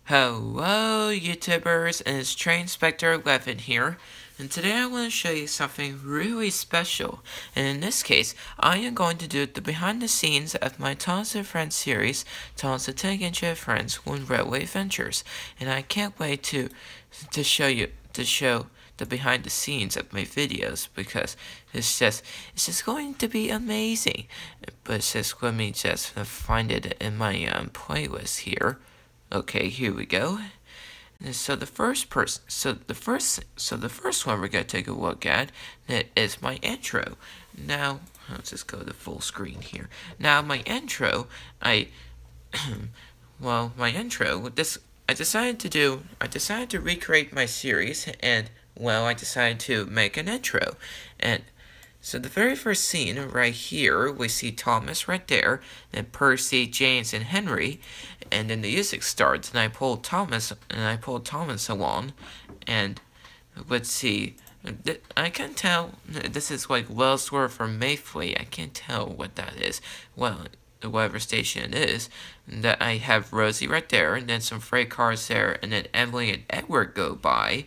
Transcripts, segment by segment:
Hello YouTubers, and it's Train Spectre 11 here, and today I want to show you something really special, and in this case, I am going to do the behind the scenes of my Tons of Friends series, Tons of Tag and Friends Win Railway Adventures, and I can't wait to show the behind the scenes of my videos, because it's just going to be amazing. But let me just find it in my playlist here. Okay, here we go. And so the first one we're gonna take a look at is my intro. Now let's just go to full screen here. Now my intro, I decided to recreate my series, and I decided to make an intro. And so the very first scene right here, we see Thomas right there, then Percy, James, and Henry, and then the music starts, and I pulled Thomas along, and let's see, I can't tell, this is like Wellsworth or Mayfleet, I can't tell what that is, well, whatever station it is, that I have Rosie right there, and then some freight cars there, and then Emily and Edward go by,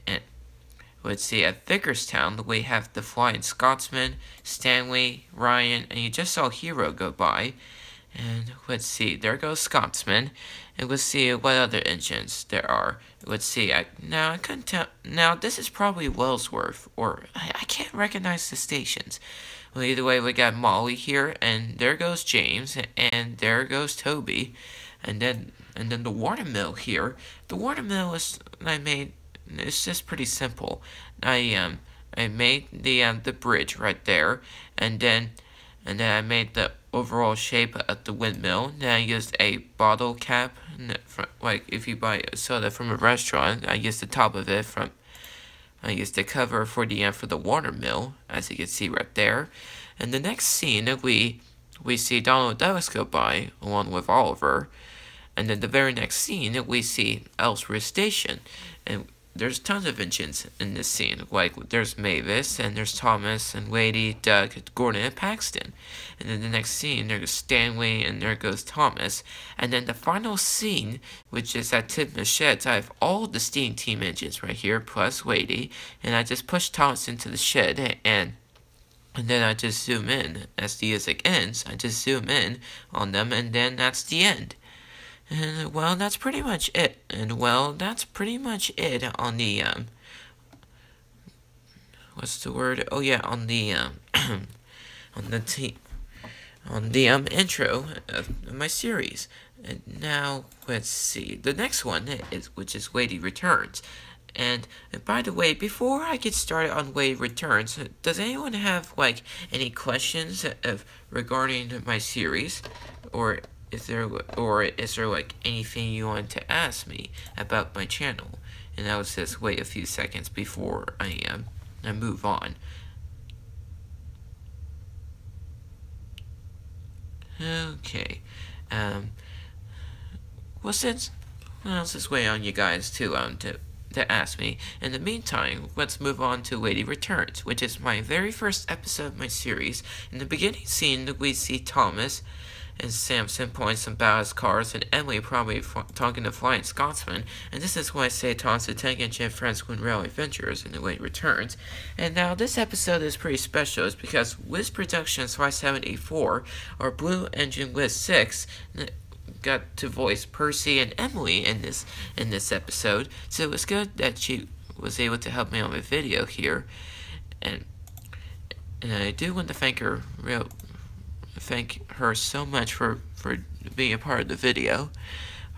and let's see, at Vickerstown, we have the Flying Scotsman, Stanley, Ryan, and you just saw Hero go by. And let's see, there goes Scotsman. And let's see what other engines there are. Let's see, now I couldn't tell. Now, this is probably Wellsworth, or I can't recognize the stations. Well, either way, we got Molly here, and there goes James, and there goes Toby. And then the watermill here. The watermill it's just pretty simple. I made the bridge right there, and then I made the overall shape of the windmill. Then I used a bottle cap, like if you buy soda from a restaurant. I used the top of it I used the cover for the watermill, as you can see right there. And the next scene, we see Donald Douglas go by along with Oliver, and then the very next scene we see Ellsworth Station, and there's tons of engines in this scene, like there's Mavis, and there's Thomas, and Lady, Doug, Gordon, and Paxton. And then the next scene, there's Stanley, and there goes Thomas. And then the final scene, which is at Tidmouth Sheds, I have all the steam team engines right here, plus Lady, and I just push Thomas into the shed, and then I just zoom in. As the music ends, I just zoom in on them, and then that's the end. And, well, that's pretty much it. And, well, that's pretty much it on the, what's the word? Oh, yeah, on the, on the intro of my series. And now, let's see. The next one which is Lady Returns. And by the way, before I get started on Lady Returns, does anyone have, like, any questions regarding my series? Or is there like anything you want to ask me about my channel? And I'll just wait a few seconds before I move on. Okay. Well, I'll just wait on you guys to ask me. In the meantime, let's move on to Lady Returns, which is my very first episode of my series. In the beginning scene, we see Thomas and Samson pointing some ballast cars, and Emily probably talking to Flying Scotsman. And this is why I say Tons of Tag and Friends Win Railway Adventures in the Lady Returns. And now this episode is pretty special, is because Wiz Productions 5784, or Blue Engine Wiz 6, got to voice Percy and Emily in this episode. So it was good that she was able to help me on my video here, and I do want to thank her so much for being a part of the video.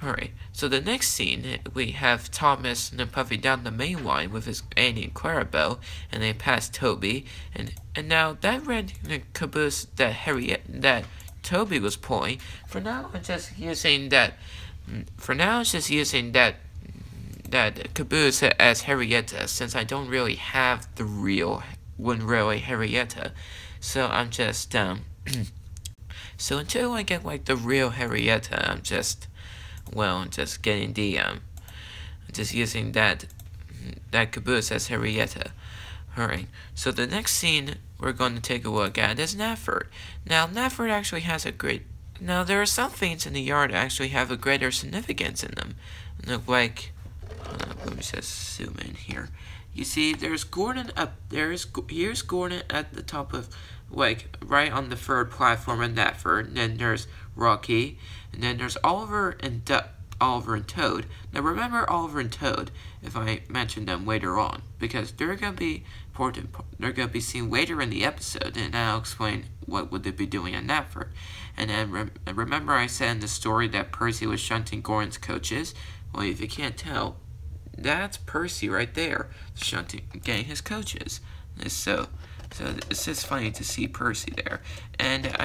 Alright, so the next scene, we have Thomas and Puffy down the main line with his Annie and Clarabelle, and they pass Toby, and now that red caboose that Toby was pulling, for now it's just using that caboose as Harrietta, since I don't really have the real Win Railway Harrietta. So I'm just so until I get like the real Harrietta, I'm just getting just using that caboose as Harrietta. Alright, so the next scene we're going to take a look at is Nafford. Now, Nafford actually has a great Now, there are some things in the yard that actually have a greater significance in them. Like, let me just zoom in here. You see, there's Gordon up here's Gordon at the top of, like, right on the third platform in Natford. And then there's Rocky, and then there's Oliver and Toad. Now remember Oliver and Toad if I mention them later on, because they're gonna be important. They're gonna be seen later in the episode, and I'll explain what would they be doing in Natford. And then remember I said in the story that Percy was shunting Gordon's coaches. Well, if you can't tell, that's Percy right there, getting his coaches. So it's just funny to see Percy there. And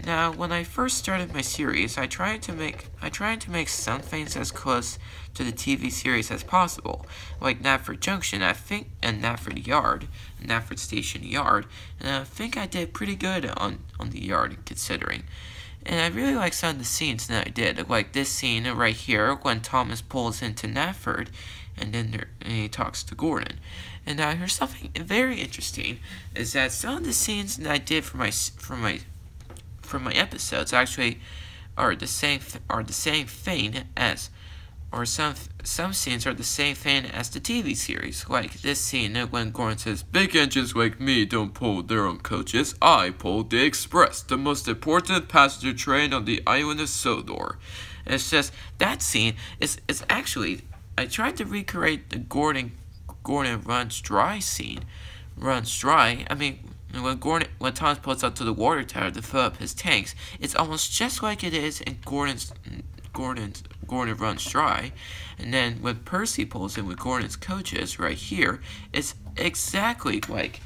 now when I first started my series, I tried to make some things as close to the TV series as possible, like Natford Junction, I think, and Natford Station Yard, and I think I did pretty good on the yard considering. And I really like some of the scenes that I did, like this scene right here when Thomas pulls into Natford, and then he talks to Gordon. And here's something very interesting: is that some of the scenes that I did for my episodes actually are the same thing as, or some scenes are the same thing as the TV series. Like this scene when Gordon says, "Big engines like me don't pull their own coaches. I pull the Express, the most important passenger train on the island of Sodor." And it's just that scene is actually, I tried to recreate the Gordon runs dry scene. Runs dry. I mean, when Thomas pulls up to the water tower to fill up his tanks, it's almost just like it is in Gordon runs dry. And then when Percy pulls in with Gordon's coaches right here, it's exactly like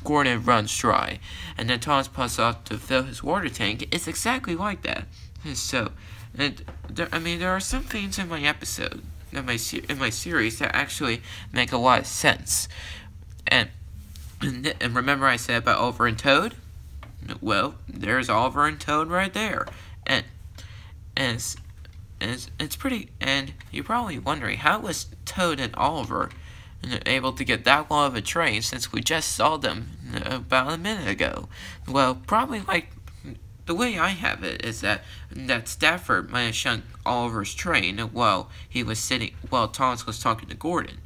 Gordon runs dry. And then Thomas pulls up to fill his water tank. It's exactly like that. And so, there are some things in my episode, in my series, that actually make a lot of sense. And remember I said about Oliver and Toad? Well, there's Oliver and Toad right there. And it's pretty, and you're probably wondering, how was Toad and Oliver able to get that long of a train since we just saw them about a minute ago? Well, probably like, the way I have it is that Stafford might have shunt Oliver's train while Thomas was talking to Gordon,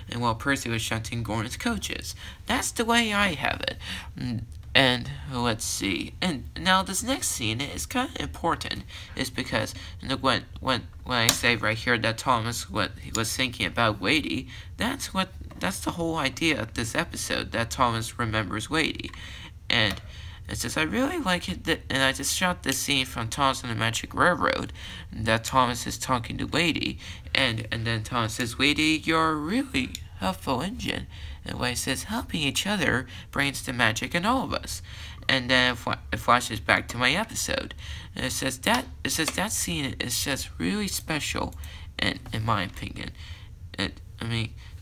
and while Percy was shunting Gordon's coaches. That's the way I have it. And let's see. And now this next scene is kind of important, is because when I say right here that Thomas was thinking about Wadey, that's the whole idea of this episode, that Thomas remembers Wadey. And it's just, I really like it, and I just shot this scene from Thomas and the Magic Railroad, that Thomas is talking to Wadey, and then Thomas says, "Wadey, you're a really helpful engine." And Wadey says, "Helping each other brings the magic in all of us." And then it flashes back to my episode, and it says that scene is just really special, in my opinion.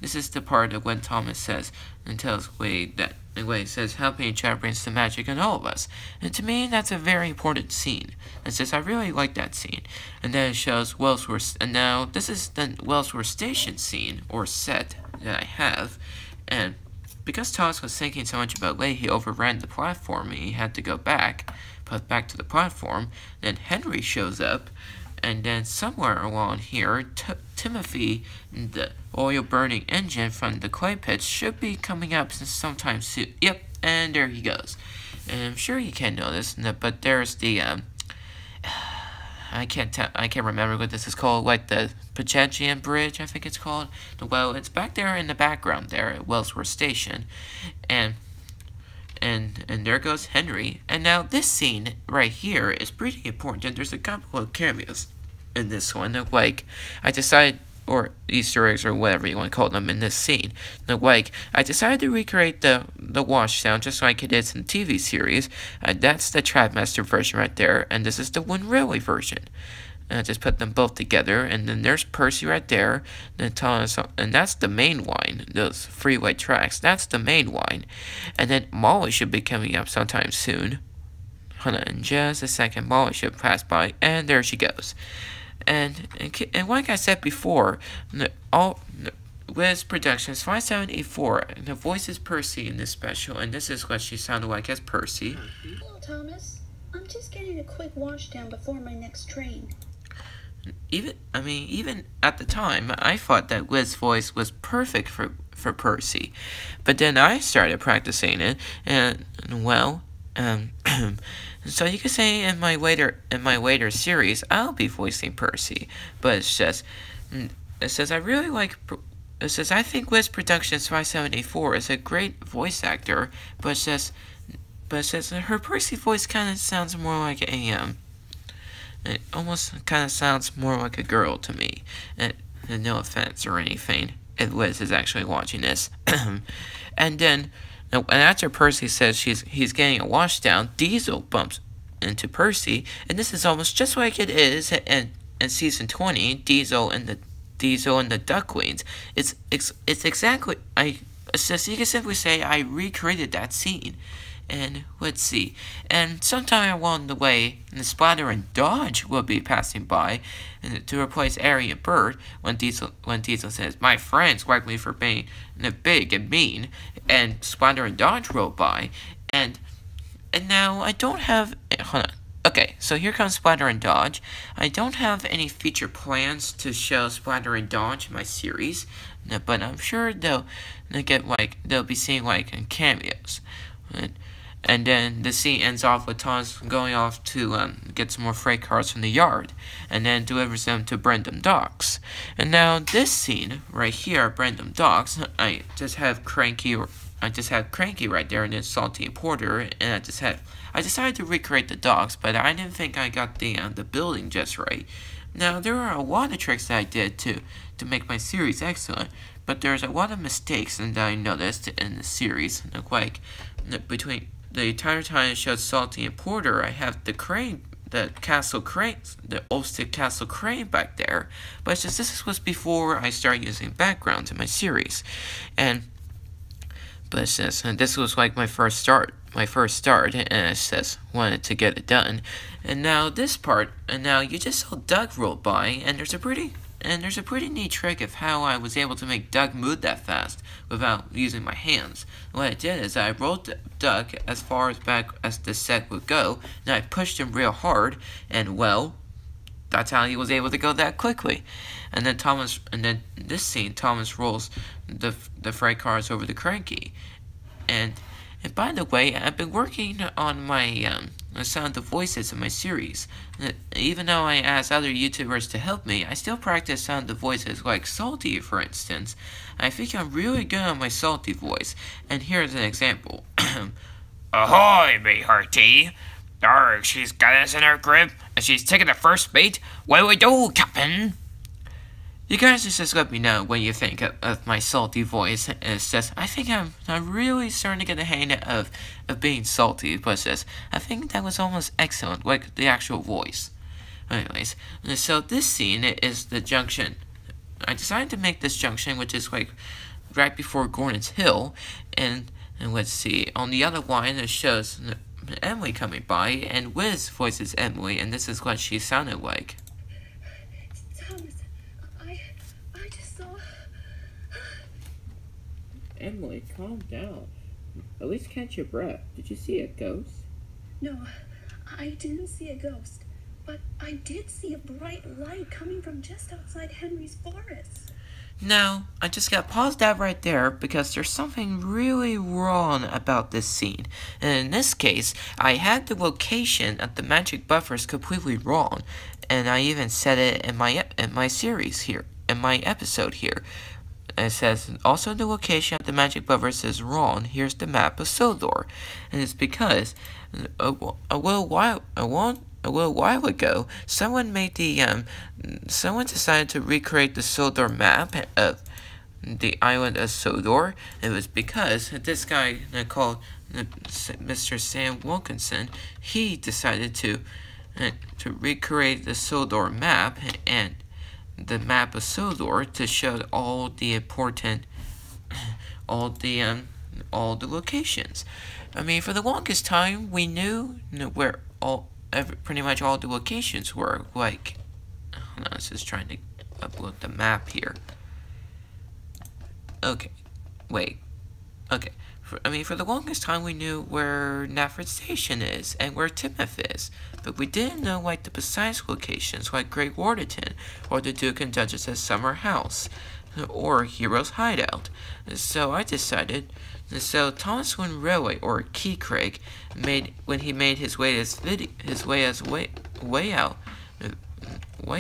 This is the part of when Thomas says and tells Wadey that. And Wadey says, "Helping each other brings the magic in all of us." And to me, that's a very important scene. It says, I really like that scene. And then it shows Wellsworth. And now, this is the Wellsworth Station scene, or set, that I have. And because Thomas was thinking so much about Wadey, he overran the platform, and he had to go back to the platform. Then Henry shows up. And then somewhere along here, Timothy, the oil-burning engine from the clay pits, should be coming up sometime soon. Yep, and there he goes. And I'm sure you can know this, but there's the, I can't remember what this is called, like the Pachachian Bridge, I think it's called. Well, it's back there in the background there at Wellsworth Station. And there goes Henry. And now this scene right here is pretty important. And there's a couple of cameos in this one. Like, I decided, or Easter eggs, or whatever you want to call them, in this scene. Like, I decided to recreate the wash sound just like it is in the TV series. That's the Trapmaster version right there, and this is the Wind Railway version. And I just put them both together, and then there's Percy right there, and Thomas, and that's the main line, those freeway tracks, that's the main line. And then Molly should be coming up sometime soon. Hold on, just a second, Molly should pass by, and there she goes. And like I said before, Wiz Productions 5784, and the voice is Percy in this special, and this is what she sounded like as Percy. Hello, Thomas. I'm just getting a quick wash down before my next train. Even at the time, I thought that Wiz's voice was perfect for Percy. But then I started practicing it, and, well, so you could say in my later series, I'll be voicing Percy. But it says I really like, it says I think Wiz Productions 574 is a great voice actor, but it says her Percy voice kind of sounds more like a, it almost kind of sounds more like a girl to me. And no offense or anything, if Liz is actually watching this. And then, and after Percy says he's getting a washdown, Diesel bumps into Percy, and this is almost just like it is in season 20, Diesel and the Ducklings. It's exactly so you can simply say I recreated that scene. And let's see. And sometime along the way, the Splatter and Dodge will be passing by, and to replace Ari and Bert when Diesel says, "My friends like me for being big and mean," and Splatter and Dodge roll by, and now I don't have. Hold on. Okay, so here comes Splatter and Dodge. I don't have any future plans to show Splatter and Dodge in my series, but I'm sure they'll be seeing cameos. And then the scene ends off with Thomas going off to get some more freight cars from the yard, and then delivers them to Brendam Docks. And now this scene right here at Brendam Docks, I just have Cranky right there, and then Salty and Porter, and I decided to recreate the docks, but I didn't think I got the building just right. Now there are a lot of tricks that I did to make my series excellent, but there's a lot of mistakes that I noticed in the series, between the entire time it showed Salty and Porter, I have the castle crane, the Ulster Castle crane back there. But it's just this was before I started using backgrounds in my series, but it says this was like my first start, and it says wanted to get it done. And now this part, and now you just saw Doug roll by, and there's a pretty neat trick of how I was able to make Doug move that fast without using my hands. What I did is I rolled Doug as far as back as the set would go, and I pushed him real hard, and well, that's how he was able to go that quickly. And then this scene, Thomas rolls the freight cars over the Cranky. And by the way, I've been working on my sound of voices in my series. Even though I asked other YouTubers to help me, I still practice sound of voices like Salty, for instance. I think I'm really good on my Salty voice, and here's an example. Ahoy, me hearty! Arg, she's got us in her grip, and she's taking the first bait. What we do, Captain? You guys just let me know what you think of my salty voice. It's just, I think I'm really starting to get the hang of being salty, but it's just, I think that was almost excellent, like the actual voice. Anyways, so this scene is the junction. I decided to make this junction, which is like right before Gordon's Hill, and let's see, on the other line it shows Emily coming by, and Wiz voices Emily, and this is what she sounded like. Thomas, I just saw... Emily, calm down. At least catch your breath. Did you see a ghost? No, I didn't see a ghost, but I did see a bright light coming from just outside Henry's forest. Now, I just got paused out right there because there's something really wrong about this scene. And in this case, I had the location of the magic buffers completely wrong. And I even said it in my series here, in my episode here. It says, also the location of the magic buffers is wrong. Here's the map of Sodor. And it's because a little while ago, someone decided to recreate the Sodor map of the island of Sodor. It was because this guy called Mr. Sam Wilkinson, he decided to recreate the Sodor map and the map of Sodor to show all the important, all the locations. I mean, for the longest time, we knew where pretty much all the locations were. Like, hold on, I was just trying to upload the map here. Okay, wait. Okay, For the longest time we knew where Nafford Station is and where Timoth is, but we didn't know the precise locations Great Wardenton or the Duke and Duchess's summer house or Hero's hideout. So Thomas Wynne Railway or Key Craig when he made his way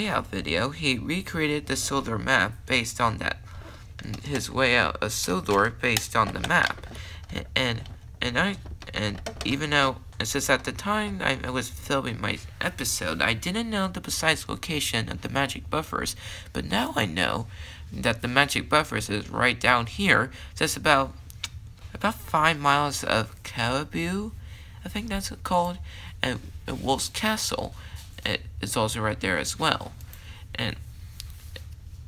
out video, he recreated the Sodor map based on that. His way out of Sodor based on the map, and even though since at the time I was filming my episode, I didn't know the precise location of the magic buffers, but now I know that the magic buffers is right down here, just about 5 miles of Caribou, I think that's called, and Wolf's Castle is also right there as well. And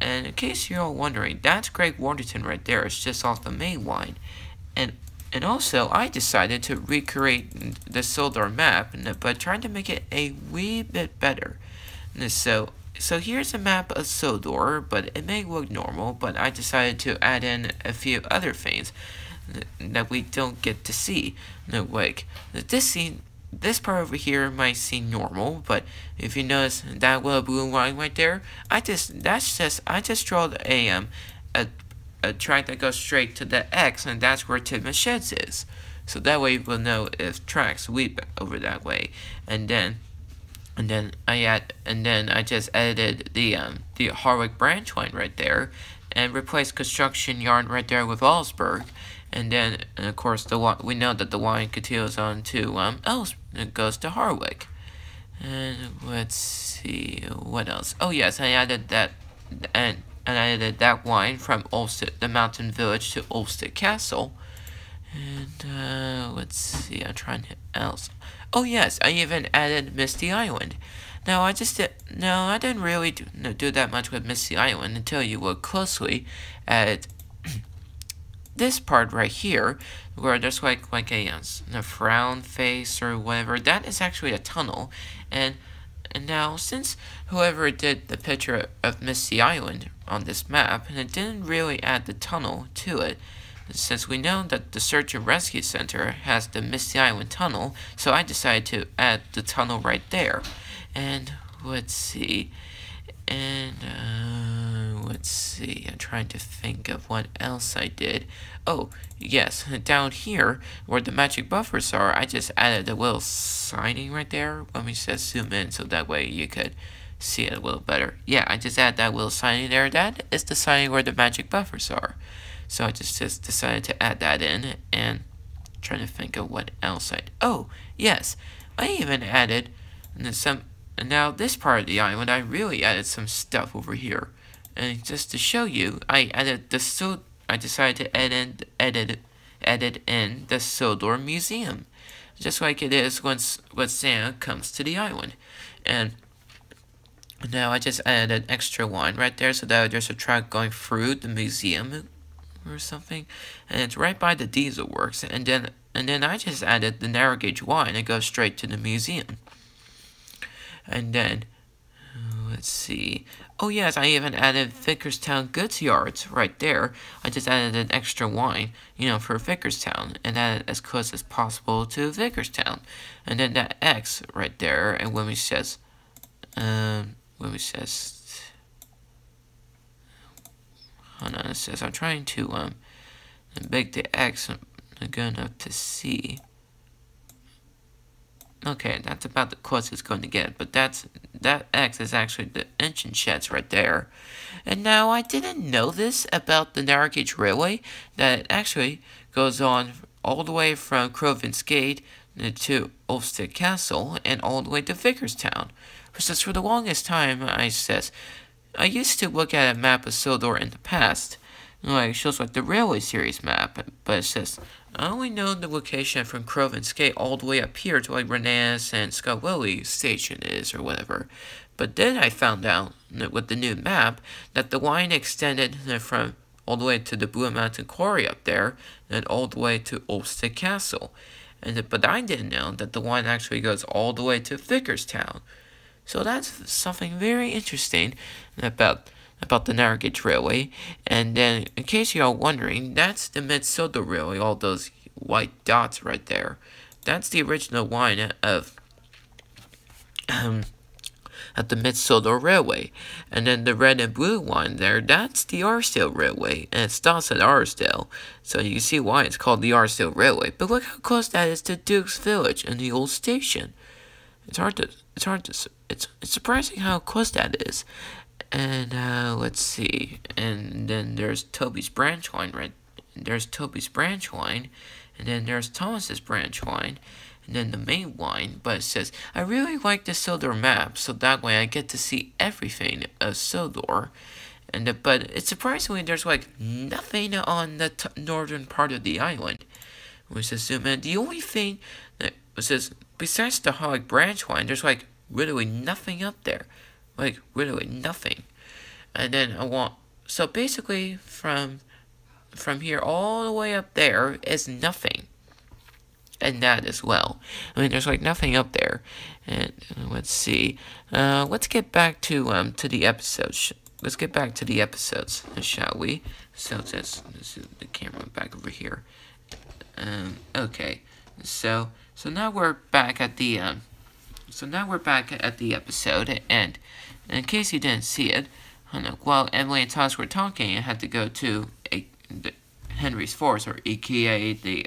in case you're all wondering, that's Great Wardenton right there. It's just off the main line. And also, I decided to recreate the Sodor map, but trying to make it a wee bit better. So here's a map of Sodor, but it may look normal, but I decided to add in a few other things that we don't get to see. This part over here might seem normal, but if you notice that little blue line right there, I just draw a track that goes straight to the X, and that's where Tidmouth Sheds is. So that way we'll know if tracks weep over that way. And then I just edited the Harwick branch line right there, and replaced construction yard right there with Augsburg. And of course we know that the line continues on to it goes to Harwick. And let's see what else. Oh yes, I added that and I added that line from the mountain village to Ulstead Castle. And let's see, I'm trying to else. Oh yes, I even added Misty Island. Now I didn't really do that much with Misty Island until you look closely at this part right here, where there's like a frown face or whatever. That is actually a tunnel, and now since whoever did the picture of Misty Island on this map, and it didn't really add the tunnel to it, since we know that the Search and Rescue Center has the Misty Island tunnel, so I decided to add the tunnel right there. And let's see, I'm trying to think of what else I did. Oh, yes, down here, where the magic buffers are, I just added a little signing right there. Let me just zoom in so that way you could see it a little better. Yeah, I just added that little signing there. That is the signing where the magic buffers are. So I just decided to add that in, and trying to think of what else oh, yes, I even added some. And now this part of the island, I really added some stuff over here. And just to show you, I decided to edit in the Sodor Museum, just like it is when Santa comes to the island. And now I just added an extra one right there, so that there's a track going through the museum or something, and it's right by the diesel works. And then I just added the narrow gauge line and goes straight to the museum. And then, let's see. Oh yes, I even added Vickerstown goods yards right there. I just added an extra line, for Vickerstown, and added as close as possible to Vickerstown. And then that X right there, and when we says, hold on, it says I'm trying to make the X good enough to see. Okay, that's about the closest it's going to get, but that X is actually the engine sheds right there. And now I didn't know this about the narrow gauge railway, that it actually goes on all the way from Crovin's Gate to Ulstead Castle and all the way to Vickerstown. Since for the longest time I used to look at a map of Sodor in the past, it shows like the Railway Series map, but it says I only know the location from Crovin's Gate all the way up here to Renee's and Scott Willie station is or whatever. But then I found out with the new map that the line extended from all the way to the Blue Mountain Quarry up there, and all the way to Ulstead Castle. But I didn't know that the line actually goes all the way to Vickerstown. So that's something very interesting about the narrow gauge railway. And then, in case you're all wondering, that's the Mid-Sodor Railway, all those white dots right there. That's the original line at the Mid-Sodor Railway. And then the red and blue one there, that's the Archdale Railway, and it stops at Archdale. So you can see why it's called the Archdale Railway. But look how close that is to Duke's Village and the old station. It's surprising how close that is. And let's see. And then there's Toby's branch line, right? There's Toby's branch line, and then there's Thomas's branch line, and then the main line. But it says, I really like the Sodor map, so that way I get to see everything of Sodor. And but it's surprisingly there's like nothing on the northern part of the island. We says zoom in. The only thing that says besides the Hog branch line, there's like literally nothing up there, like literally nothing. And then so basically from here all the way up there is nothing. And that as well. I mean, there's like nothing up there. And let's see. Let's get back to the episodes. Let's get back to the episodes, shall we? So let's the camera back over here. Okay. So now we're back at the episode, and in case you didn't see it, while Emily and Thomas were talking, I had to go to Henry's Forest, or aka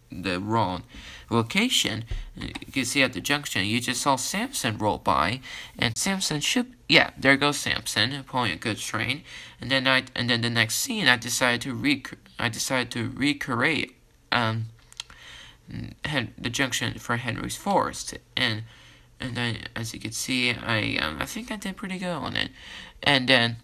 the wrong location. You can see at the junction, you just saw Samson roll by, and Samson there goes Samson pulling a goods train. And then the next scene, I decided to recreate the junction for Henry's Forest, and then as you can see, I think I did pretty good on it. And then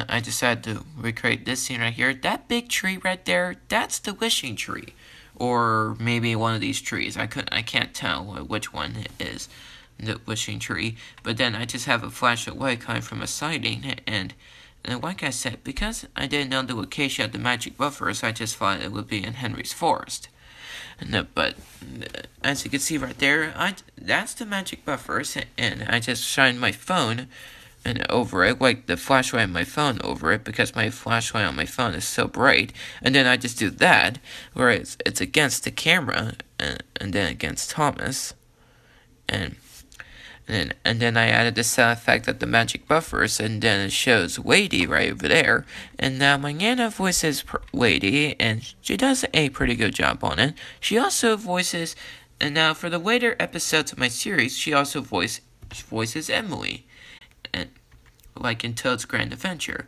I decided to recreate this scene right here. That big tree right there, that's the wishing tree. Or maybe one of these trees. I can't tell which one it is, the wishing tree. But then I just have a flash of light coming from a sighting, and like I said, because I didn't know the location of the magic buffers, I just thought it would be in Henry's Forest. But as you can see right there, that's the magic buffers, and I just shined my phone and over it, like the flashlight on my phone over it, because my flashlight on my phone is so bright. And then I just do that, where it's against the camera, and then against Thomas, and then I added the sound effect of the magic buffers, and then it shows Lady right over there. And now my Nana voices Lady, and she does a pretty good job on it. She also voices, and now for the later episodes of my series, she also voices Emily, and like in Toad's Grand Adventure.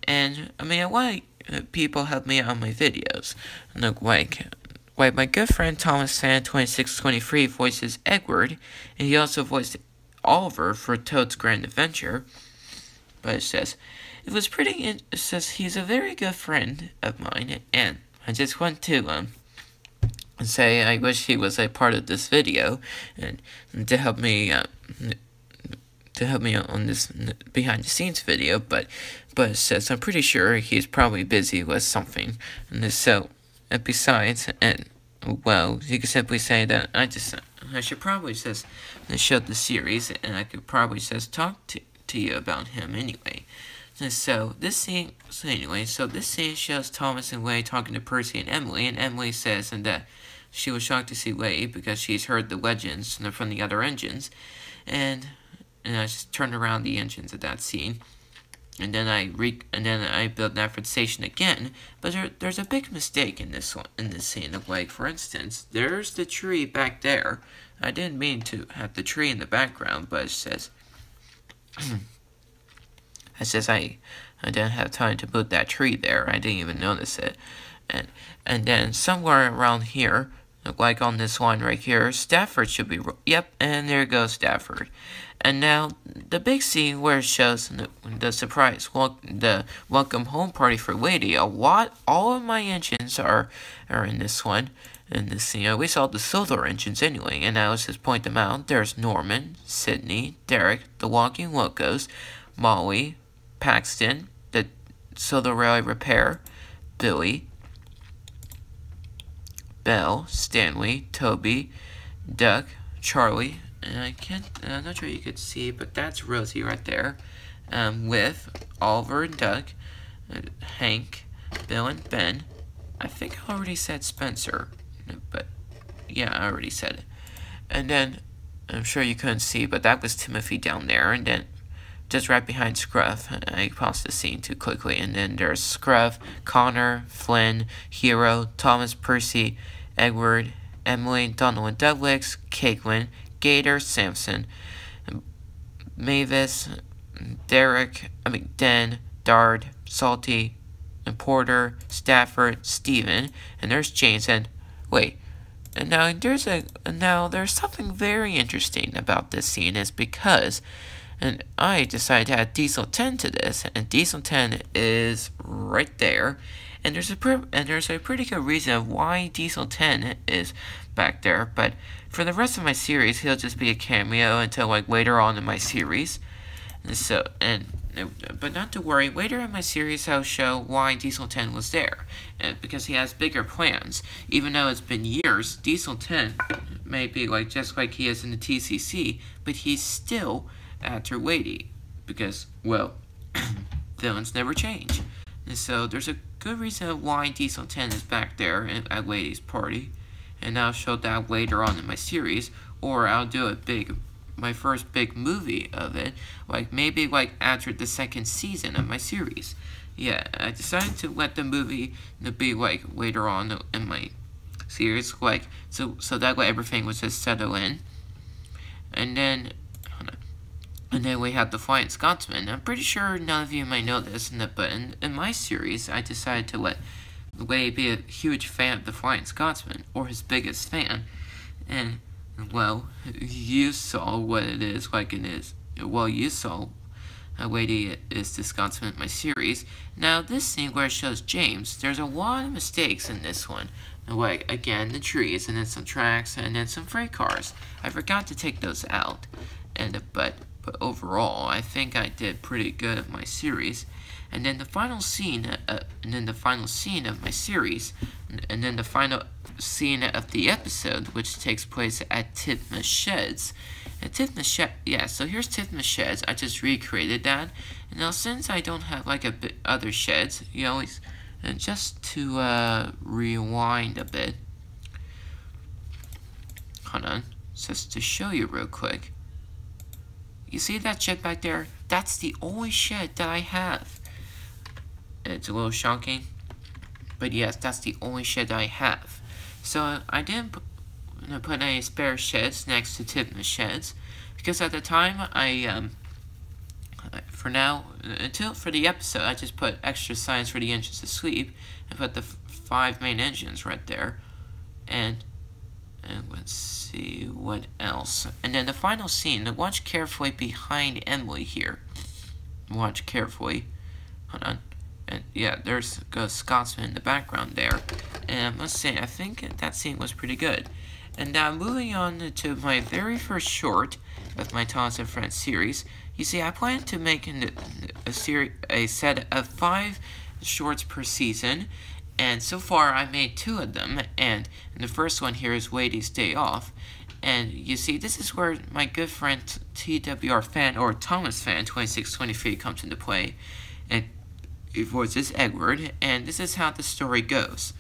And I mean, I like people help me out on my videos. Like my good friend Thomas Fan 2623 voices Edward, and he also voiced Oliver for Toad's Grand Adventure. But it says it says he's a very good friend of mine, and I just want to say I wish he was a part of this video and to help me on this behind the scenes video, but it says I'm pretty sure he's probably busy with something, and besides, and well, you could simply say that I should probably just show the series, and I could probably just talk to you about him anyway. So this scene shows Thomas and Way talking to Percy and Emily says that she was shocked to see Way because she's heard the legends from the other engines, and I just turned around the engines at that scene, and then I built Nafford Station again. But there's a big mistake in this scene. Like, for instance, there's the tree back there. I didn't mean to have the tree in the background, but it says I didn't have time to put that tree there. I didn't even notice it, and then somewhere around here, like on this line right here, Stafford should be. Yep, and there goes Stafford. And now, the big scene where it shows the surprise, the welcome home party for Lady. All of my engines are in this one. In this scene, we saw the Sodor engines anyway, and I was just point them out. There's Norman, Sydney, Derek, the Walking Locos, Molly, Paxton, the Sodor Railway Repair, Billy, Belle, Stanley, Toby, Duck, Charlie, and I'm not sure you could see, but that's Rosie right there, with Oliver and Doug, Hank, Bill and Ben, I think I already said Spencer, but yeah, I already said it. And then, I'm sure you couldn't see, but that was Timothy down there, and then just right behind Scruff, I paused the scene too quickly, and then there's Scruff, Connor, Flynn, Hero, Thomas, Percy, Edward, Emily, Donald and Doublix, Caitlin, Gator, Samson, Mavis, Den, Dard, Salty, and Porter, Stafford, Steven, and there's James, and wait. And now there's something very interesting about this scene is because and I decided to add Diesel 10 to this, and Diesel 10 is right there. And there's a pretty good reason of why Diesel 10 is back there, but for the rest of my series, he'll just be a cameo until like later on in my series. But not to worry, later in my series I'll show why Diesel 10 was there, because he has bigger plans. Even though it's been years, Diesel 10 may be like just like he is in the TCC, but he's still after Lady, because, well, villains never change. And so there's a good reason why Diesel 10 is back there at Lady's party, and I'll show that later on in my series, or I'll do my first big movie of it, like maybe like after the second season of my series. Yeah, I decided to let the movie be like later on in my series, like so that way everything was just settled in. And then we have the Flying Scotsman. I'm pretty sure none of you might know this, but in my series, I decided to let Wade be a huge fan of the Flying Scotsman, or his biggest fan. And, well, you saw what it is like it is. Well, you saw how Wade is the Scotsman in my series. Now, this scene where it shows James, there's a lot of mistakes in this one. Like, again, the trees, and then some tracks, and then some freight cars. I forgot to take those out. But overall, I think I did pretty good of my series. And then the final scene, of my series, and then the final scene of the episode, which takes place at Titma's Sheds. And Titma's Shed, yeah. So here's Titma's Sheds. I just recreated that. And now since I don't have like other sheds, you always, and just to rewind a bit. Hold on, just to show you real quick. You see that shed back there? That's the only shed that I have. It's a little shocking, but yes, that's the only shed that I have. So I didn't put any spare sheds next to Titma's Sheds, because at the time for the episode, I just put extra signs for the engines to sleep, and put the 5 main engines right there, and let's see what else. And then the final scene, watch carefully behind Emily here. Watch carefully. Hold on. And yeah, there's a Scotsman in the background there. And I must say, I think that scene was pretty good. And now moving on to my very first short of my Thomas and Friends series. You see, I plan to make a set of 5 shorts per season. And so far, I made 2 of them, and the first one here is Wade's Day Off. And you see, this is where my good friend TWR fan, or Thomas fan 2623 comes into play. And it voices Edward, and this is how the story goes.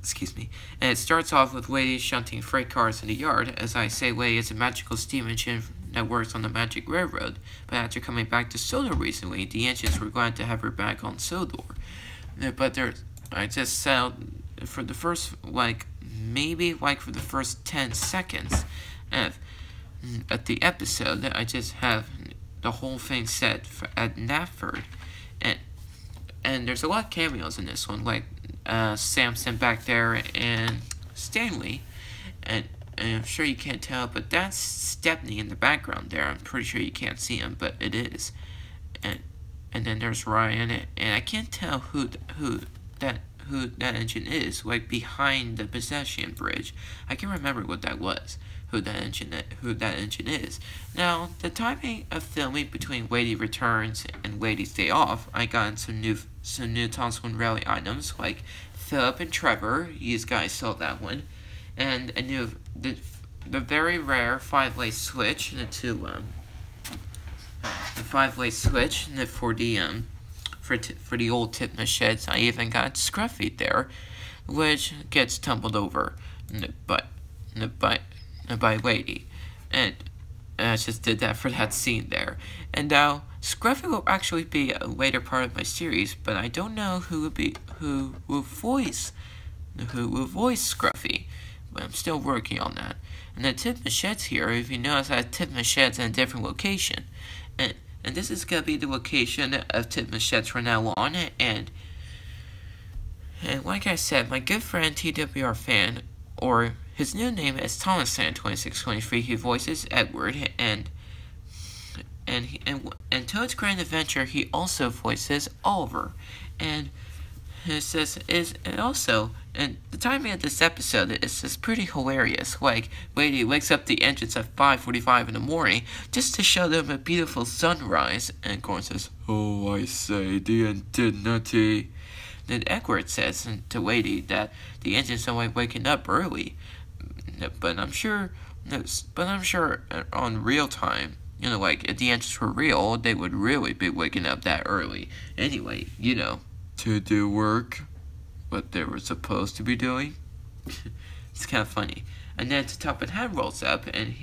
Excuse me. And it starts off with Wade shunting freight cars in the yard. As I say, Wade is a magical steam engine that works on the Magic Railroad. But after coming back to Sodor recently, the engines were glad to have her back on Sodor. But I just said for the first, maybe for the first 10 seconds of the episode, I just have the whole thing set at Nafford. And there's a lot of cameos in this one, like Samson back there and Stanley. And I'm sure you can't tell, but that's Stepney in the background there. I'm pretty sure you can't see him, but it is. And then there's Ryan, and I can't tell who that engine is, like behind the pedestrian bridge. I can't remember what that was, who that engine is. Now, the timing of filming between Wade Returns and Wade's Day Off, I got some new Thompson Rally items, like Philip and Trevor. You guys saw that one. And a new, the very rare 5-way switch to, the 5-way switch for for the old Titmus sheds. I even got Scruffy there, which gets tumbled over by Wadey, and I just did that for that scene there. And now Scruffy will actually be a later part of my series, but I don't know who will voice Scruffy. But I'm still working on that. And then Titmus sheds here. If you notice, I have Titmus sheds in a different location, and this is gonna be the location of Titmus sheds from now on. And like I said, my good friend TWR fan, or his new name is Thomas Fan 2623. He voices Edward, and Toad's Grand Adventure, he also voices Oliver. And it says and the timing of this episode is just pretty hilarious. Like, Lady wakes up the engines at 5:45 in the morning just to show them a beautiful sunrise, and Gordon says, "Oh, I say, the indignity." Then Edward says to Lady that the engines are like waking up early, but I'm sure on real time, like if the engines were real, they would really be waking up that early. Anyway, to do work, what they were supposed to be doing. It's kind of funny. And then Toppin' Hat rolls up, and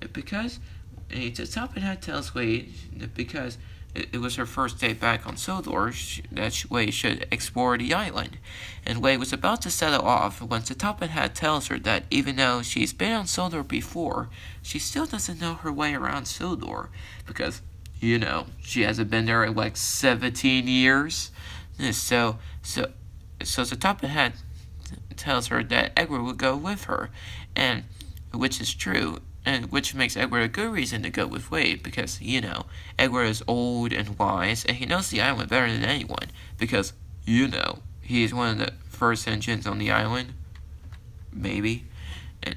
Toppin' Hat tells Wade that because it was her first day back on Sodor, that Wade should explore the island. And Wade was about to settle off when Toppin' Hat tells her that even though she's been on Sodor before, she still doesn't know her way around Sodor, because, she hasn't been there in like 17 years. So Toppin' Hat tells her that Edward will go with her, and which is true, and which makes Edward a good reason to go with Wade, because, Edward is old and wise, and he knows the island better than anyone, because, he's one of the first engines on the island, maybe. And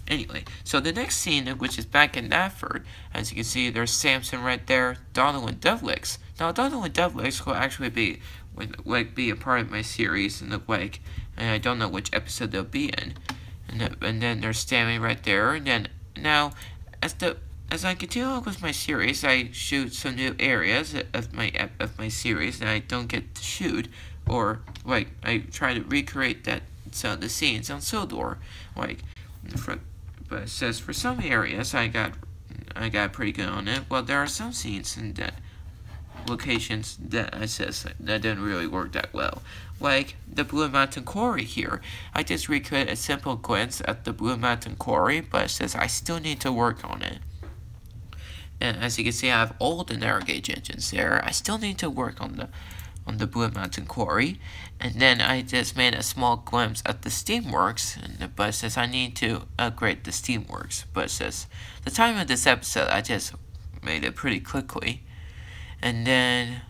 anyway, so the next scene, which is back in Nafford, as you can see, there's Samson right there, Donald and Dovlix. Now, Donald and Dovlix will actually be a part of my series in the wake, and I don't know which episode they'll be in. And then there's Stammy right there. And then now, as I continue on with my series, I shoot some new areas of my series that I don't get to shoot, or I try to recreate some of the scenes on Sodor. But it says for some areas I got pretty good on it. Well, there are some scenes in that locations that didn't really work that well. Like the Blue Mountain Quarry here. I just recreated a simple glimpse at the Blue Mountain Quarry, but it says I still need to work on it. And as you can see, I have all the narrow gauge engines there. I still need to work on the Blue Mountain Quarry. And then I just made a small glimpse at the Steamworks, but it says I need to upgrade the Steamworks. But it says the time of this episode, I just made it pretty quickly. And then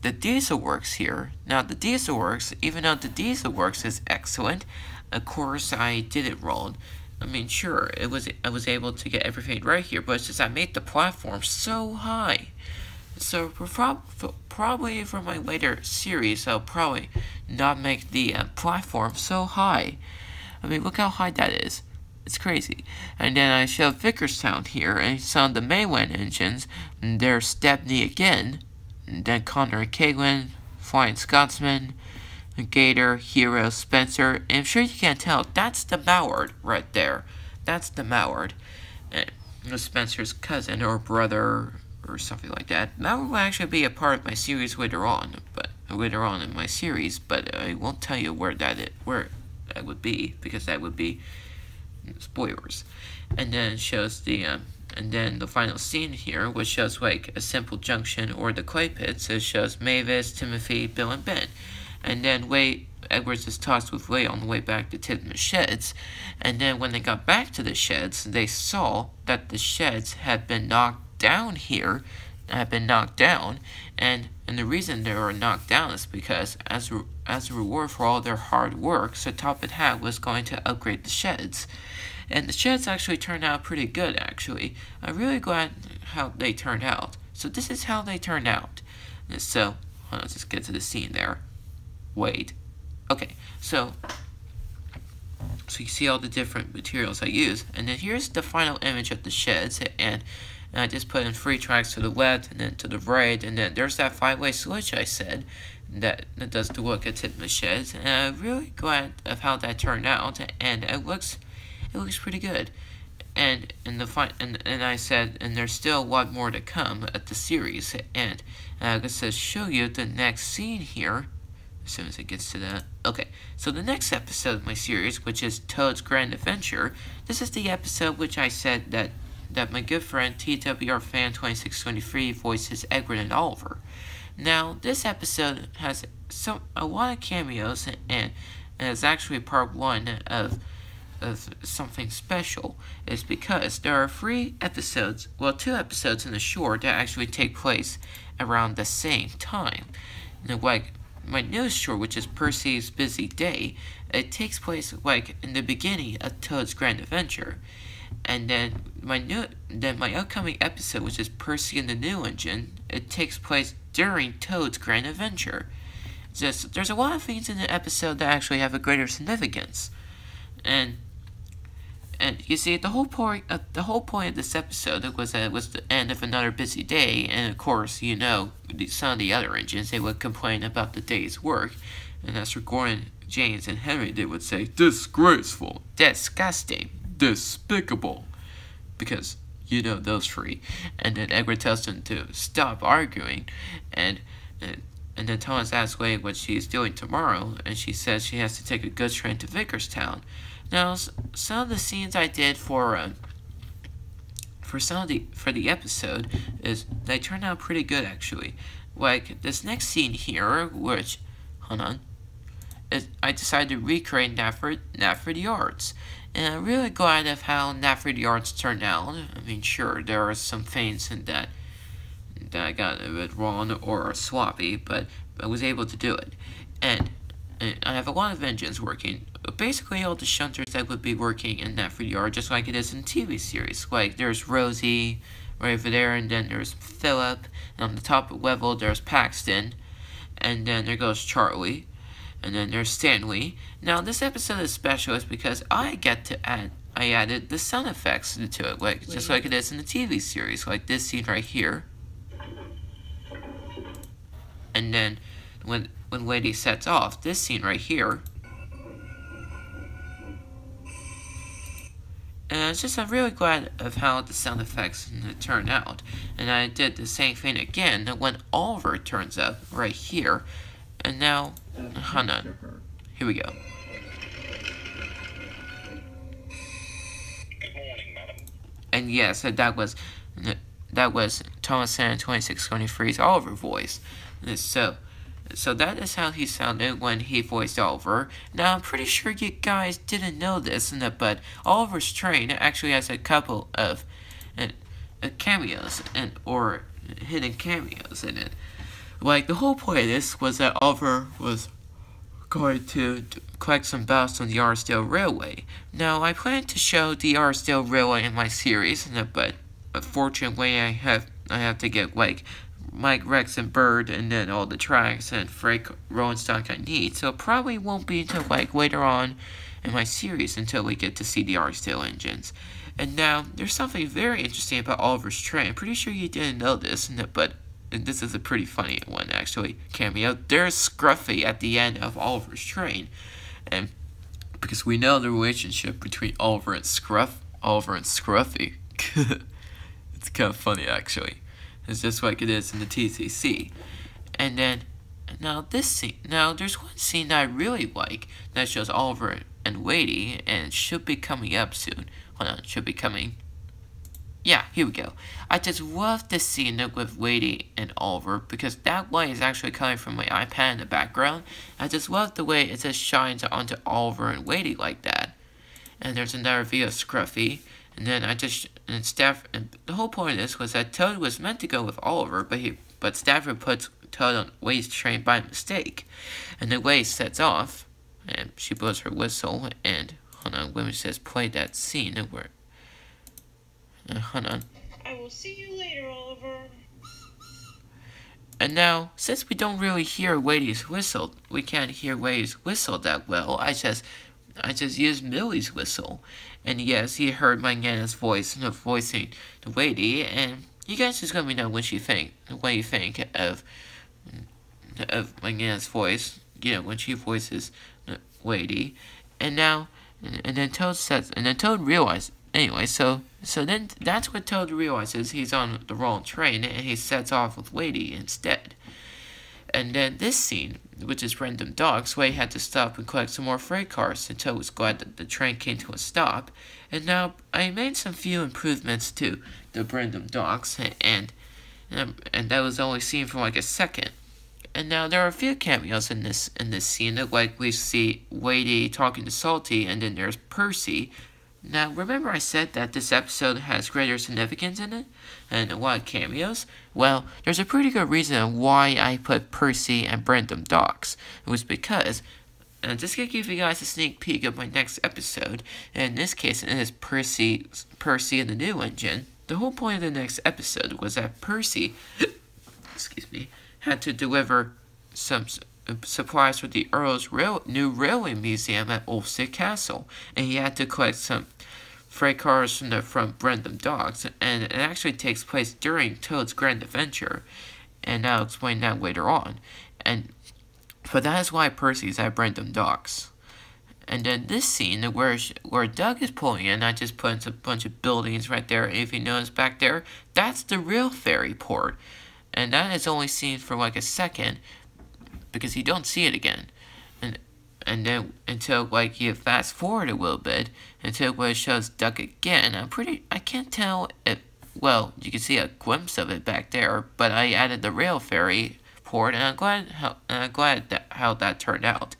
the Diesel Works here. Now the Diesel Works, even though the Diesel Works is excellent, of course I did it wrong. I mean, sure, I was able to get everything right here, but it's just I made the platform so high. So probably for my later series, I'll probably not make the platform so high. I mean, look how high that is. It's crazy. And then I showed Vickerstown here, and some of the Mayland engines. And there's Stepney again. And then Connor and Caitlin, Flying Scotsman, Gator, Hero, Spencer. And I'm sure you can't tell, that's the Mallard right there. That's the Mallard. And Spencer's cousin or brother or something like that. Mallard will actually be a part of my series later on in my series, but I won't tell you where that would be, because that would be spoilers. And then it shows and then the final scene here, which shows like a simple junction or the clay pits. It shows Mavis, Timothy, Bill, and Ben. And then Edwards just talks with Way on the way back to Titmus sheds. And then when they got back to the sheds, they saw that the sheds had been knocked down here, and the reason they were knocked down is because as a reward for all their hard work, Sir Toppin' Hat was going to upgrade the sheds. And the sheds actually turned out pretty good, actually. I'm really glad how they turned out. So this is how they turned out. So, let's just get to the scene there. Wait. Okay, so you see all the different materials I use. And then here's the final image of the sheds. And and I just put in 3 tracks to the left and then to the right, and then there's that 5-way switch I said that does the look at tip machines, and I'm really glad of how that turned out, and it looks pretty good. And I said, and there's still a lot more to come at the series, and I'm going to show you the next scene here as soon as it gets to that. Okay, so the next episode of my series, which is Toad's Grand Adventure, this is the episode which I said that my good friend TWR Fan 2623 voices Edward and Oliver. Now, this episode has a lot of cameos, and it's actually part 1 of something special. Is because there are 3 episodes, well, 2 episodes in the short that actually take place around the same time. And like my newest short, which is Percy's Busy Day, it takes place like in the beginning of Toad's Grand Adventure. And then my upcoming episode, which is Percy and the New Engine, it takes place during Toad's Grand Adventure. There's a lot of things in the episode that actually have a greater significance. And you see, the whole point of this episode was that it was the end of another busy day, and of course, you know, some of the other engines, they would complain about the day's work, and as for Gordon, James, and Henry, they would say, disgraceful, disgusting, despicable, because, you know, those 3. And then Edward tells them to stop arguing, and then Thomas asks Wade what she's doing tomorrow, and she says she has to take a goods train to Vicarstown. Now, some of the scenes I did for the episode is they turned out pretty good actually. Like this next scene here, which I decided to recreate Nafford Yards, and I'm really glad of how Nafford Yards turned out. I mean, sure, there are some things in that I got a bit wrong or sloppy, but I was able to do it, and I have a lot of engines working. Basically, all the shunters that would be working in Nafford Yard, just like it is in TV series. Like, there's Rosie right over there, and then there's Philip, and on the top level, there's Paxton, and then there goes Charlie, and then there's Stanley. Now, this episode is special is because I added the sound effects to it, like just like it is in the TV series, like this scene right here. And then, when Lady sets off, this scene right here. And it's just, I'm really glad of how the sound effects turned out. And I did the same thing again when Oliver turns up right here. And now, hold on. Here we go. Good morning, madam. And yes, that was Thomas Sand 2623's Oliver voice. So that is how he sounded when he voiced Oliver. Now, I'm pretty sure you guys didn't know this, but Oliver's Train actually has a couple of cameos or hidden cameos in it. Like, the whole point of this was that Oliver was going to collect some ballast on the Archdale Railway. Now, I plan to show the Archdale Railway in my series, but unfortunately I have to get, like, Mike, Rex, and Bird, and then all the tracks and freight rolling stock I need. So it probably won't be until like later on in my series until we get to see the Archdale engines. And now, there's something very interesting about Oliver's Train. I'm pretty sure you didn't know this, but this is a pretty funny one actually. Cameo. There's Scruffy at the end of Oliver's Train, and because we know the relationship between Oliver and Scruffy. It's kind of funny actually. It's just like it is in the TCC. And then, now this scene, there's one scene that I really like that shows Oliver and Lady, and it should be coming up soon. Hold on, it should be coming. Yeah, here we go. I just love this scene with Lady and Oliver because that light is actually coming from my iPad in the background. I just love the way it just shines onto Oliver and Lady like that. And there's another view of Scruffy. And then and the whole point of this was that Toad was meant to go with Oliver, but Stafford puts Toad on Wade's train by mistake. And then Wade sets off, and she blows her whistle, and, hold on, Women says play that scene, and hold on. I will see you later, Oliver. And now, since we don't really hear Wade's whistle, we can't hear Wade's whistle that well, I just I just used Millie's whistle. And yes, he heard my Nana's voice, voicing the lady, and you guys just let me know what you think of my Nana's voice, when she voices the lady. And now, and then Toad realized, anyway, so then that's what Toad realizes, he's on the wrong train, and he sets off with Lady instead. And then this scene, which is Random Dogs, Wade had to stop and collect some more freight cars, and Toad was glad that the train came to a stop. And now I made some few improvements to the Random Dogs, and that was only seen for like a second. And now there are a few cameos in this scene, like we see Wadey talking to Salty, and then there's Percy. Now, remember I said that this episode has greater significance in it, and a lot of cameos? Well, there's a pretty good reason why I put Percy and Brandon Docks. It was because, and just to give you guys a sneak peek of my next episode, and in this case it is Percy and the New Engine. The whole point of the next episode was that Percy, had to deliver some supplies for the Earl's new railway museum at Ulfstead Castle, and he had to collect some freight cars from Brandon Docks, and it actually takes place during Toad's Grand Adventure, and I'll explain that later on. But that is why Percy's at Brandon Docks. And then this scene where Doug is pulling in, I just put a bunch of buildings right there. If you notice back there, that's the real ferry port, and that is only seen for like a second, because you don't see it again, and then until like you fast forward a little bit until where it shows Duck again. I can't tell if, well, you can see a glimpse of it back there, but I added the rail ferry port, and I'm glad how that turned out.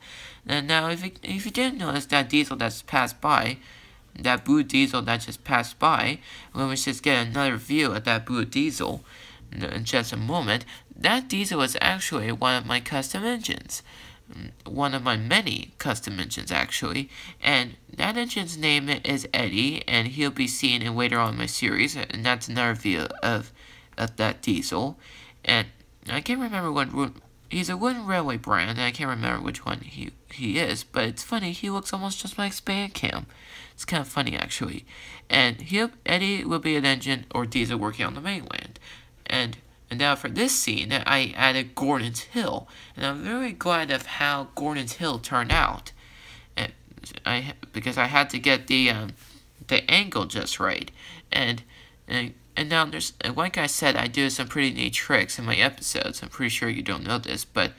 And now, if you didn't notice that diesel that's passed by, that blue diesel that just passed by, let's just get another view of that blue diesel in just a moment. That diesel is actually one of my custom engines. One of my many custom engines, actually. And that engine's name is Eddie, and he'll be seen in later on in my series, and that's another view of that diesel. And I can't remember what, he's a wooden railway brand, and I can't remember which one he is, but it's funny, he looks almost just like Spancam. It's kind of funny, actually. And Eddie will be an engine or diesel working on the mainland. And now for this scene, I added Gordon's Hill, and I'm very glad of how Gordon's Hill turned out. Because I had to get the angle just right, and now there's, like I said, I do some pretty neat tricks in my episodes. I'm pretty sure you don't know this, but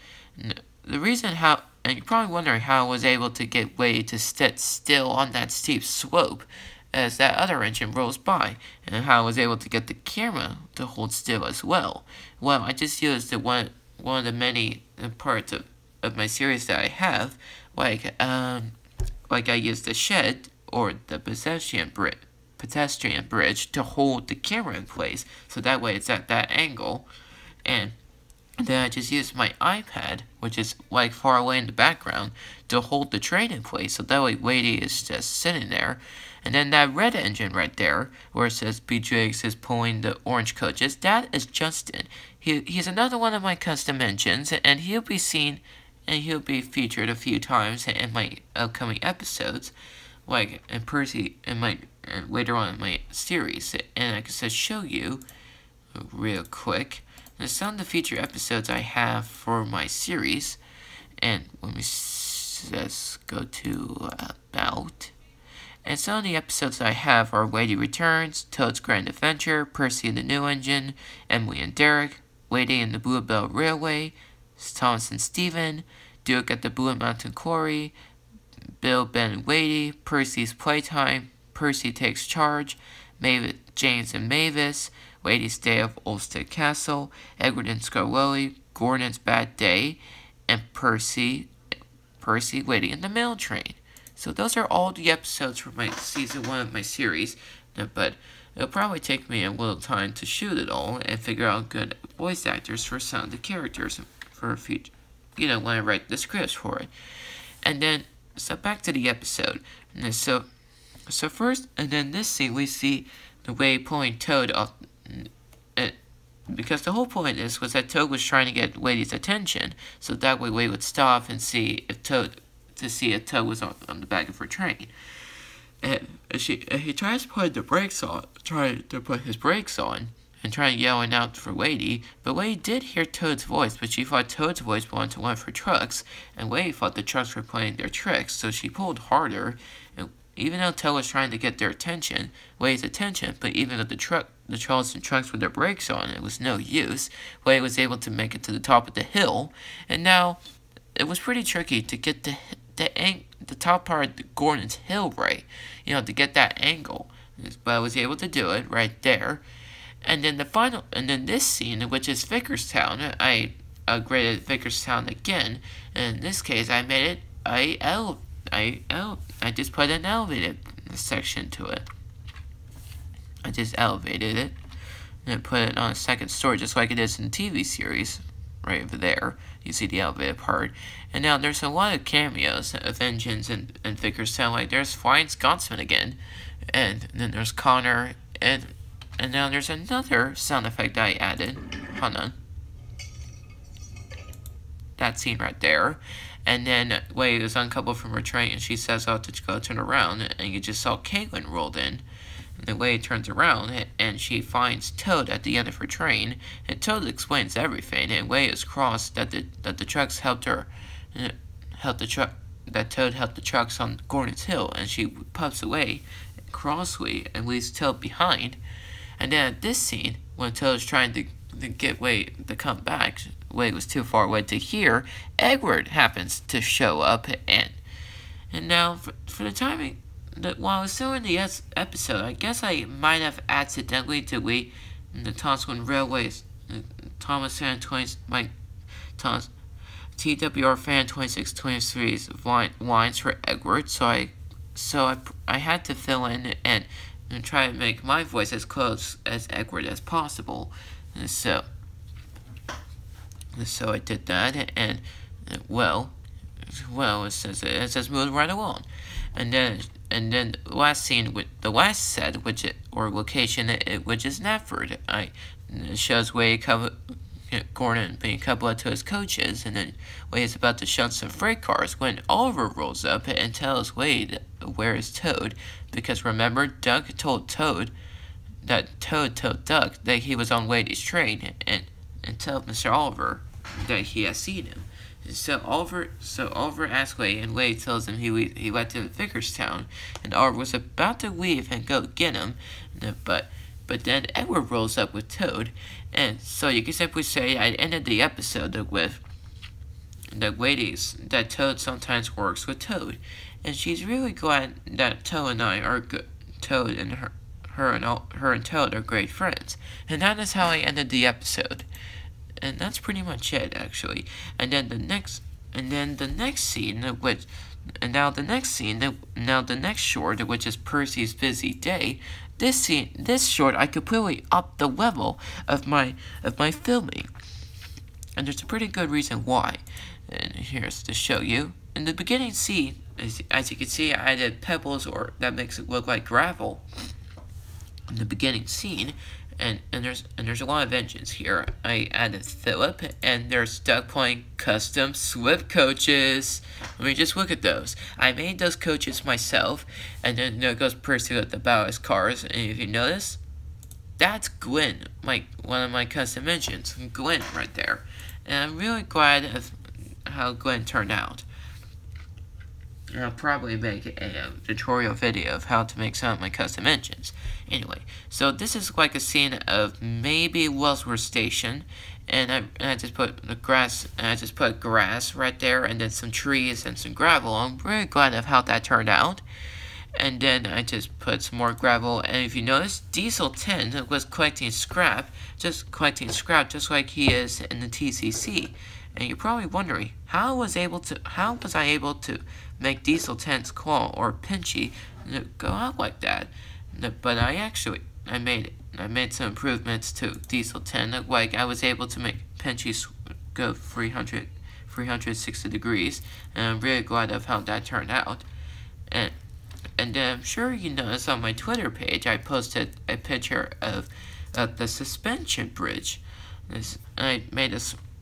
the reason how, and you're probably wondering how I was able to get Wade to sit still on that steep slope as that other engine rolls by, and how I was able to get the camera to hold still as well. Well, I just used one of the many parts of my series that I have, like I used the shed or the pedestrian bridge to hold the camera in place, so that way it's at that angle, and then I just used my iPad, which is like far away in the background, to hold the train in place, so that way Wadey is just sitting there. And then that red engine right there, where it says BJX is pulling the orange coaches, that is Justin. He's another one of my custom engines, and he'll be seen, and he'll be featured a few times in my upcoming episodes, like in Percy, later on in my series. And I can just show you real quick some of the feature episodes I have for my series. And let me just go to About. And some of the episodes I have are Wadey Returns, Toad's Grand Adventure, Percy and the New Engine, Emily and Derek, Wadey and the Bluebell Railway, Thomas and Stephen, Duke at the Blue Mountain Quarry, Bill, Ben, and Wadey, Percy's Playtime, Percy Takes Charge, James and Mavis, Wadey's Day of Ulfstead Castle, Edward and Scarlelli, Gordon's Bad Day, and Percy, Wadey and the Mail Train. So those are all the episodes for my season 1 of my series, but it'll probably take me a little time to shoot it all and figure out good voice actors for some of the characters for future, when I write the scripts for it. And then, so back to the episode. And so first, and then this scene, we see the way pulling Toad off, because the whole point of this was that Toad was trying to get Wadey's attention, so that way Wade would stop and see if Toad to see if Toad was on the back of her train. And he tries to put his brakes on, and tried yelling out for Lady, but Lady did hear Toad's voice, but she thought Toad's voice belonged to one of her trucks, and Lady thought the trucks were playing their tricks, so she pulled harder, and even though Toad was trying to get Lady's attention, but even though the trolls and trucks with their brakes on, it was no use, Lady was able to make it to the top of the hill, and now, it was pretty tricky to get the top part of Gordon's hill right, to get that angle, but I was able to do it right there. And then this scene, which is Vickerstown, I upgraded Vickerstown again. And in this case, I just put an elevated section to it. I just elevated it and put it on a second story, just like it is in the TV series, right over there. You see the elevated part. And now there's a lot of cameos of engines and Vickerstown. Like there's Flying Scotsman again, and then there's Connor and now there's another sound effect I added. Hold on. That scene right there. And then Wade is uncoupled from her train and she says, "Oh, to go turn around," and you just saw Caitlin rolled in. And then Wade turns around and she finds Toad at the end of her train. And Toad explains everything, and Wade is cross that the trucks helped her that Toad helped the trucks on Gordon's Hill, and she puffs away crossly and leaves Toad behind. And then at this scene, when Toad is trying to get Wade to come back, Wade was too far away to hear, Edward happens to show up, and now, for the timing, while I was still in the episode, I guess I might have accidentally deleted the Tonsuan Railways, Thomas Fan 20, Thomas, TWR Fan 2623's lines for Edward, so I had to fill in and try to make my voice as close as Edward as possible. And so I did that, and well, it says moving right along, and then the last scene with the last set, location, which is Natford. It shows Wade Gordon being coupled to his coaches, and then Wade is about to shunt some freight cars when Oliver rolls up and tells Wade where is Toad, because remember, Doug told Toad that Toad told Doug that he was on Wade's train, and told Mr. Oliver that he has seen him. So Oliver asks Wade, and Wade tells him he went to Vickerstown, and Oliver was about to leave and go get him, but then Edward rolls up with Toad, and so you can simply say I ended the episode with that Toad sometimes works with Toad, and she's really glad that Toad and I are good. Toad and her and Toad are great friends, and that is how I ended the episode, and that's pretty much it actually. And then the next scene, the next short, which is Percy's busy day. This short, I completely upped the level of my filming, and there's a pretty good reason why. And here's to show you. In the beginning scene, as you can see, I added pebbles, or that makes it look like gravel. In the beginning scene, and there's a lot of engines here. I added Philip, and there's Doug playing custom Swift coaches. Let me just look at those. I made those coaches myself, and then there goes Percy with the Bowers cars, and if you notice, that's Gwen, one of my custom engines, Gwen right there. And I'm really glad of how Gwen turned out. And I'll probably make a tutorial video of how to make some of my custom engines. Anyway, so this is like a scene of maybe Wellsworth Station, and I just put the grass, and I just put grass right there, and then some trees and some gravel. I'm really glad of how that turned out. And then I just put some more gravel, and if you notice, Diesel 10 was collecting scrap, just like he is in the TCC. And you're probably wondering, how was I able to make Diesel 10's claw or Pinchy go out like that? But I made some improvements to Diesel 10, like I was able to make Pinchy go 360 degrees, and I'm really glad of how that turned out. And I'm sure you noticed on my Twitter page, I posted a picture of the suspension bridge. I made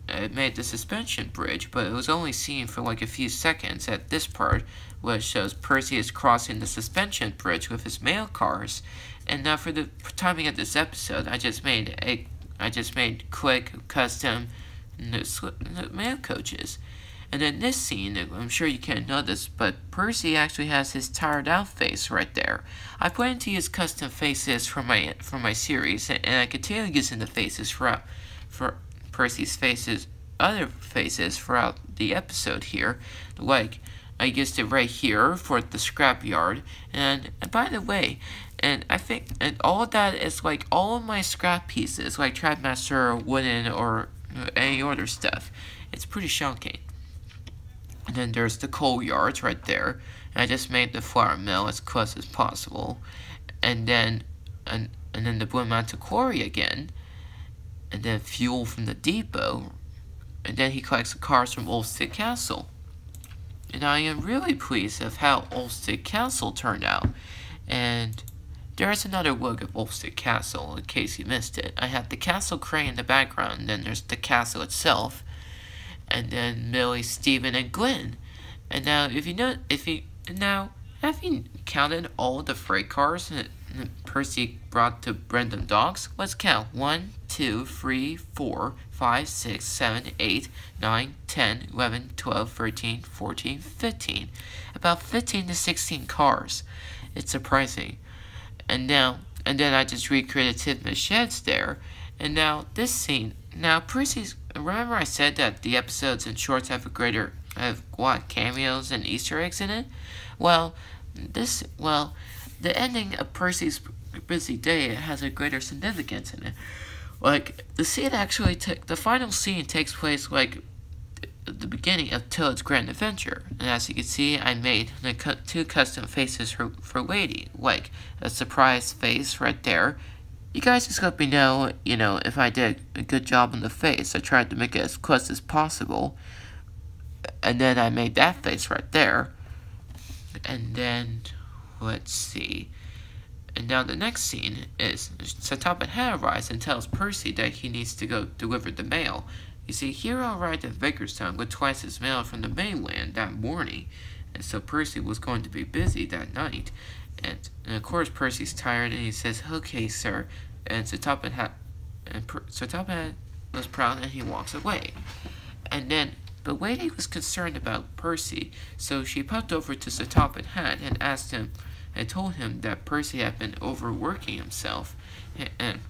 it made the suspension bridge, but it was only seen for like a few seconds at this part, which shows Percy is crossing the suspension bridge with his mail cars. And now for the timing of this episode, I just made quick custom mail coaches. And in this scene, I'm sure you can't notice, but Percy actually has his tired out face right there. I plan to use custom faces for my series, and I continue using the faces for Percy's other faces throughout the episode here. Like, I used it right here for the scrapyard, and by the way, and I think, and all of that is like all of my scrap pieces, like Trapmaster or wooden or any other stuff. It's pretty shocking. And then there's the coal yards right there. And I just made the flour mill as close as possible. And then the Blue Mountain Quarry again. And then fuel from the depot. And then he collects the cars from Ulstead Castle. And I am really pleased of how Ulstead Castle turned out. And there's another look of Ulstead Castle, in case you missed it. I have the castle crane in the background, and then there's the castle itself. And then Millie, Stephen, and Glenn. And now, have you counted all the freight cars that Percy brought to Brendam Docks? Let's count. 1, 2, 3, 4, 5, 6, 7, 8, 9, 10, 11, 12, 13, 14, 15. About 15 to 16 cars. It's surprising. And then I just recreated Tidman's sheds there. And now, this scene. Now, Percy's. Remember I said that the episodes and shorts have cameos and Easter eggs in it? Well, the ending of Percy's busy day has a greater significance in it. Like, the final scene takes place, like, at the beginning of Toad's Grand Adventure. And as you can see, I made two custom faces for Lady. Like, a surprise face right there. You guys just let me know, if I did a good job on the face. I tried to make it as close as possible. And then I made that face right there. And then, let's see. And now the next scene is Satop and Hannah arrives and tells Percy that he needs to go deliver the mail. You see, Hero arrived at Vicarstown with twice his mail from the mainland that morning. And so Percy was going to be busy that night. And of course Percy's tired and he says, "Okay, sir." And Satop was proud and he walks away. And then the lady was concerned about Percy, so she popped over to Satop and asked him and told him that Percy had been overworking himself. And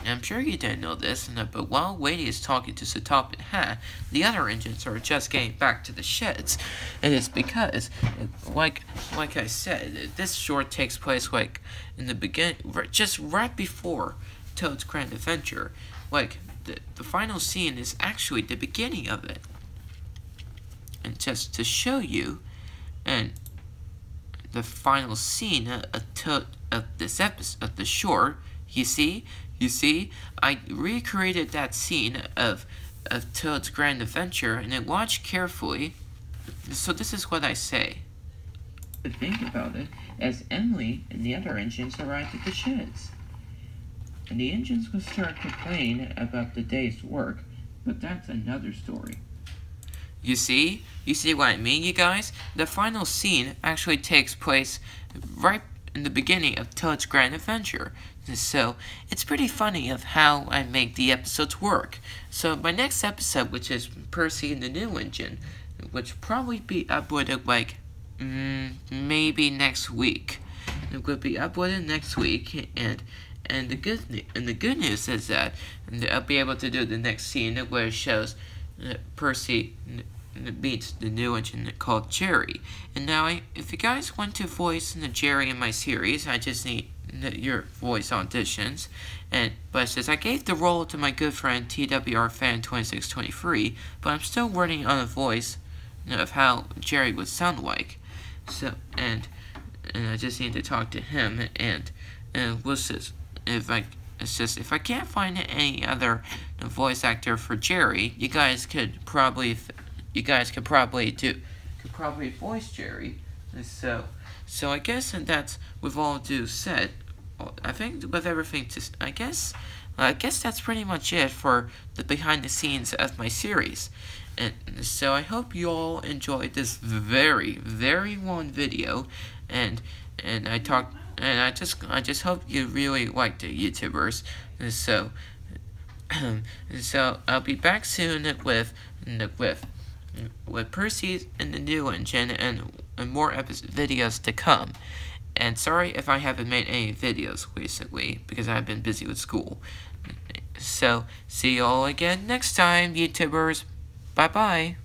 I'm sure you didn't know this, but while Lady is talking to Satop and Hat, the other engines are just getting back to the sheds. And it's because, like I said, this short takes place like in the beginning, just right before Toad's Grand Adventure. Like, the final scene is actually the beginning of it. And just to show you, and the final scene of this episode, of the short, you see, I recreated that scene of Toad's Grand Adventure, and then watch carefully. So this is what I say. Think about it, as Emily and the other engines arrived at the sheds. And the engines will start complaining about the day's work, but that's another story. You see what I mean, you guys? The final scene actually takes place right in the beginning of Toad's Grand Adventure. So, it's pretty funny of how I make the episodes work. So, my next episode, which is Percy and the New Engine, which will probably be uploaded like, maybe next week. It will be uploaded next week, and the good news is that I'll be able to do the next scene where it shows Percy meets the new engine called Jerry. And now, if you guys want to voice Jerry in my series, I just need your voice auditions. But it says, I gave the role to my good friend TWR Fan 2623, but I'm still working on a voice of how Jerry would sound like. So, and I just need to talk to him, and we'll just, if I can't find any other voice actor for Jerry, you guys could probably voice Jerry. So I guess that's with all due said. I think with everything I guess I guess that's pretty much it for the behind the scenes of my series. And so I hope you all enjoyed this very, very long video, and I just hope you really liked it, YouTubers. So so I'll be back soon with Percy and the new engine and more videos to come. And sorry if I haven't made any videos recently because I've been busy with school. So see you all again next time, YouTubers. Bye bye.